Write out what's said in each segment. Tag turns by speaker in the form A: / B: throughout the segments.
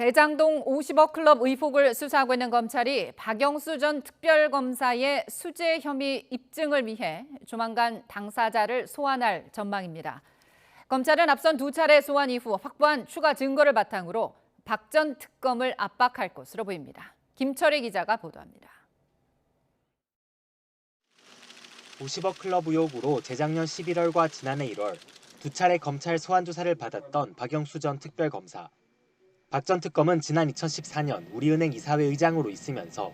A: 대장동 50억 클럽 의혹을 수사하고 있는 검찰이 박영수 전 특별검사의 수재 혐의 입증을 위해 조만간 당사자를 소환할 전망입니다. 검찰은 앞선 두 차례 소환 이후 확보한 추가 증거를 바탕으로 박 전 특검을 압박할 것으로 보입니다. 김철희 기자가 보도합니다.
B: 50억 클럽 의혹으로 재작년 11월과 지난해 1월 두 차례 검찰 소환 조사를 받았던 박영수 전 특별검사. 박 전 특검은 지난 2014년 우리은행 이사회 의장으로 있으면서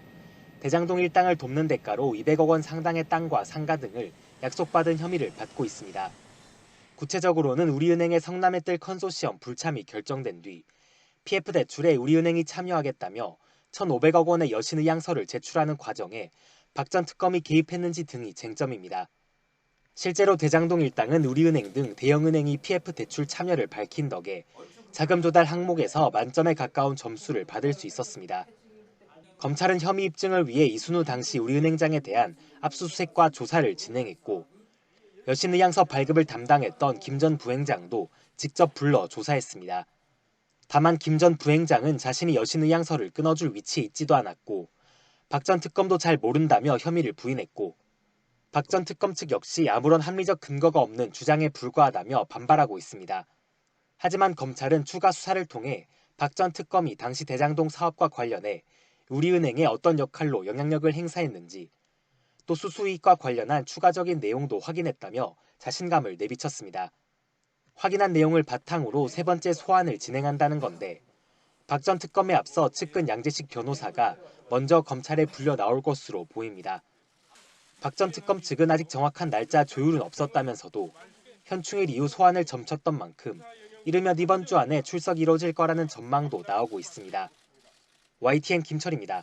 B: 대장동 일당을 돕는 대가로 200억 원 상당의 땅과 상가 등을 약속받은 혐의를 받고 있습니다. 구체적으로는 우리은행의 성남에 뜰 컨소시엄 불참이 결정된 뒤 PF 대출에 우리은행이 참여하겠다며 1,500억 원의 여신의향서를 제출하는 과정에 박 전 특검이 개입했는지 등이 쟁점입니다. 실제로 대장동 일당은 우리은행 등 대형은행이 PF 대출 참여를 밝힌 덕에 자금 조달 항목에서 만점에 가까운 점수를 받을 수 있었습니다. 검찰은 혐의 입증을 위해 이순우 당시 우리은행장에 대한 압수수색과 조사를 진행했고 여신의향서 발급을 담당했던 김 전 부행장도 직접 불러 조사했습니다. 다만 김 전 부행장은 자신이 여신의향서를 끊어줄 위치에 있지도 않았고 박 전 특검도 잘 모른다며 혐의를 부인했고 박 전 특검 측 역시 아무런 합리적 근거가 없는 주장에 불과하다며 반발하고 있습니다. 하지만 검찰은 추가 수사를 통해 박 전 특검이 당시 대장동 사업과 관련해 우리은행에 어떤 역할로 영향력을 행사했는지 또 수수이익과 관련한 추가적인 내용도 확인했다며 자신감을 내비쳤습니다. 확인한 내용을 바탕으로 세 번째 소환을 진행한다는 건데 박 전 특검에 앞서 측근 양재식 변호사가 먼저 검찰에 불려 나올 것으로 보입니다. 박 전 특검 측은 아직 정확한 날짜 조율은 없었다면서도 현충일 이후 소환을 점쳤던 만큼 이르면 이번 주 안에 출석이 이뤄질 거라는 전망도 나오고 있습니다. YTN 김철입니다.